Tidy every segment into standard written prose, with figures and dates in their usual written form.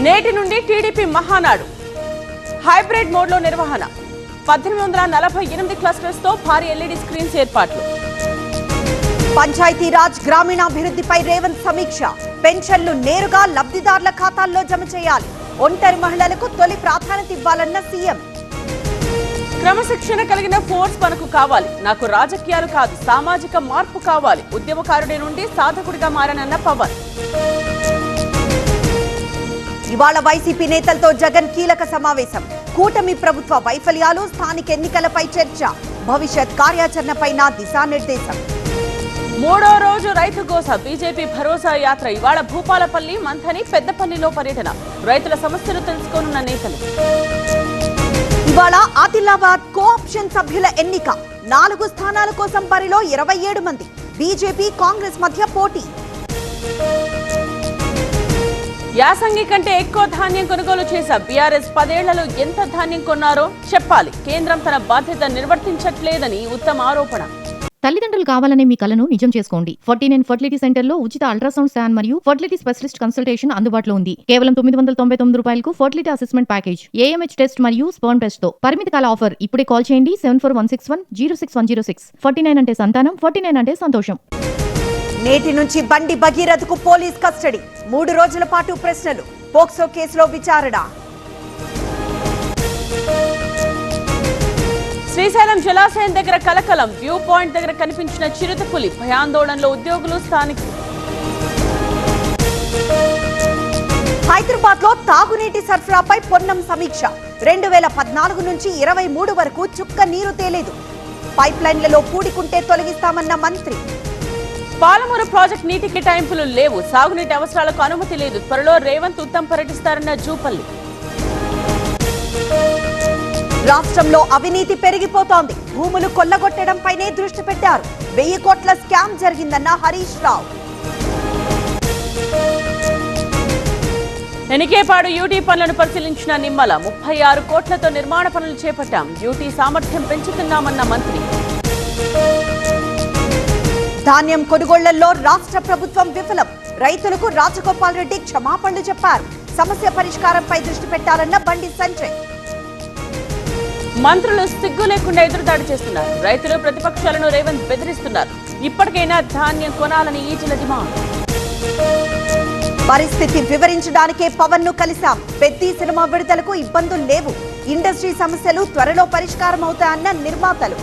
నేటి నుండి TDP Mahanadu hybrid మోడ్లో నిర్వహణ 1848 క్లస్టర్స్ తో భారీ ఎల్ఈడి స్క్రీన్స్ ఏర్పాట్లు. పంచాయతీరాజ్ గ్రామీణాభివృద్ధిపై రేవంత్ సమీక్ష. పెన్షన్లు నేరుగా లబ్ధిదారుల ఖాతాల్లో జమ చేయాలి. ఒంటరి మహిళలకు తొలి ప్రాధాన్యత ఇవ్వాలన్న సీఎం. క్రమశిక్షణ కలిగిన ఫోర్స్ మనకు కావాలి. నాకు రాజకీయాలు కాదు, సామాజిక మార్పు కావాలి. ఉద్యమకారుడి నుండి సాధకుడిగా మారనన్న పవన్. ఇవాళ వైసీపీ నేతలతో జగన్ కీలక సమావేశం. కూటమి ప్రభుత్వ వైఫల్యాలు, స్థానిక ఎన్నికలపై చర్చ. భవిష్యత్ కార్యాచరణపై దిశానిర్దేశం. మూడో రోజు రైతు గోస. బీజేపీ భరోసా యాత్ర. ఇవాళ భూపాలపల్లి, మంథని, పెద్దపల్లిలో పర్యటన. రైతుల సమస్యలు తెలుసుకోనున్న నేతలు. ఇవాళ ఆదిలాబాద్ కోఆప్షన్ సభ్యుల ఎన్నిక. 4 స్థానాల కోసం బరిలో 27 మంది. బీజేపీ కాంగ్రెస్ మధ్య పోటీ. యాసంగి కంటే ఎక్కువ ధాన్యం కొనుగోలు చేశా. బీఆర్ఎస్ 10 ఏళ్లలో ఎంత ధాన్యం కొన్నారో చెప్పాలి. కేంద్రం తన బాధ్యత నిర్వర్తించట్లేదని ఉత్తమ్ ఆరోపణ. తల్లిదండ్రులు కావాలనే మీ కలను నిజం చేసుకోండి. 49 ఫర్టిలిటీ సెంటర్లో ఉచిత అల్ట్రాసౌండ్ స్కాన్ మరియు ఫర్టిలిటీ స్పెషలిస్ట్ కన్సల్టేషన్ అందుబాటులో ఉంది. కేవలం 999 రూపాయలకు fertility assessment package, AMH test మరియు స్పర్మ్ టెస్ట్ తో. పరిమిత కాల ఆఫర్. ఇప్పుడే కాల్ చేయండి 7416106106. 49 అంటే సంతానం, 49 అంటే సంతోషం. నేటి నుంచి బండి భగీరథకు పోలీస్ కస్టడీ. 3 రోజుల పాటు ప్రశ్నలు. పోక్సో కేసులో విచారణ. శ్రీశైలం జలాశయం దగ్గర కలకలం. వ్యూ పాయింట్ దగ్గర కనిపించిన చిరుతపులి. భయాందోళనలో ఉద్యోగులు, స్థానికులు. హైదరాబాద్ లో తాగునీటి సరఫరాపై పొన్నం సమీక్ష. 2014 నుంచి 23 వరకు చుక్క నీరు తేలేదు. పైప్ లైన్లలో పూడికుంటే తొలగిస్తామన్న మంత్రి. పాలమూరు ప్రాజెక్టు నీటి కేటాయింపులు లేవు. సాగునీటి అవసరాలకు అనుమతి లేదు. త్వరలో రేవంత్ ఉత్తమ్ పర్యటిస్తారన్న జూపల్లి. రాష్ట్రంలో అవినీతి పెరిగిపోతోంది. భూములు కొల్లగొట్టడంపైనే దృష్టి పెట్టారు. 1000 కోట్ల స్కామ్ జరిగిందన్న హరీష్ రావు. ఎనికేపాడు యూటీ పనులను పరిశీలించిన నిమ్మల. 36 కోట్లతో నిర్మాణ పనులు చేపట్టాం. యూటీ సామర్థ్యం పెంచుతున్నామన్న మంత్రి. ధాన్యం కొనుగోళ్లలో రాష్ట్ర ప్రభుత్వం విఫలం. రైతులకు రాజగోపాల్ రెడ్డి క్షమాపణలు చెప్పారు. సమస్య పరిష్కారంపై దృష్టి పెట్టాలన్న బండి సంజయ్. మంత్రులు సిగ్గు లేకుండా ఎదురుదాడి చేస్తున్నారు. రైతులు, ప్రతిపక్షాలను రేవంత్ బెదిరిస్తున్నారు. ఇప్పటికైనా ధాన్యం కొనాలని ఈటెల డిమాండ్. పరిస్థితి వివరించడానికే పవన్ ను కలిశాం. పెద్ద సినిమా విడుదలకు ఇబ్బందులు లేవు. ఇండస్ట్రీ సమస్యలు త్వరలో పరిష్కారం అవుతాయన్న నిర్మాతలు.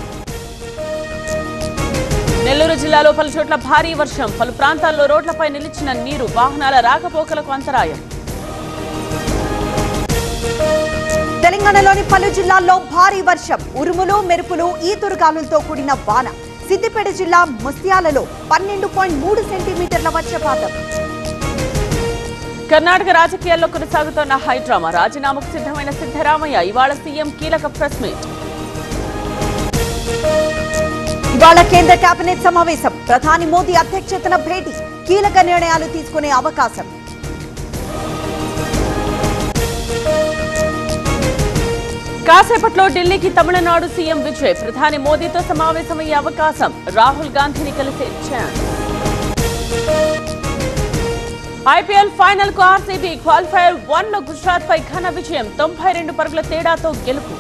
నెల్లూరు జిల్లాలో పలు చోట్ల భారీ వర్షం. పలు ప్రాంతాల్లో రోడ్లపై నిలిచిన నీరు. వాహనాల రాకపోకలకు అంతరాయం. తెలంగాణలోని పలు జిల్లాల్లో భారీ వర్షం. ఉరుములు, మెరుపులు, ఈదురుగాలులతో కూడిన వాన. సిద్దిపేట జిల్లా ముస్త్యాలలో 12.3 సెంటీమీటర్ల వర్షపాతం. కర్ణాటక రాజకీయాల్లో కొనసాగుతున్న హైడ్రామా. రాజీనామాకు సిద్ధమైన సిద్ధరామయ్య. ఇవాళ సీఎం కీలక ప్రెస్ మీట్. ఇవాళ కేంద్ర కేబినెట్ సమావేశం. ప్రధాని మోదీ అధ్యక్షతన భేటీ. కీలక నిర్ణయాలు తీసుకునే అవకాశం. కాసేపట్లో ఢిల్లీకి తమిళనాడు సీఎం విజయ్. ప్రధాని మోదీతో సమావేశమయ్యే అవకాశం. రాహుల్ గాంధీని కలిసే ఛాన్స్. ఐపీఎల్ ఫైనల్ కు ఆర్సీబీ. క్వాలిఫైయర్ 1 లో గుజరాత్ పై ఘన విజయం. 92 పరుగుల తేడాతో గెలుపు.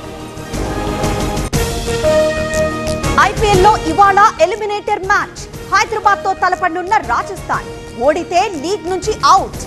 ఐపీఎల్ లో ఇవాళ ఎలిమినేటర్ మ్యాచ్. హైదరాబాద్ తో తలపడనున్న రాజస్థాన్. ఓడితే లీగ్ నుంచి అవుట్.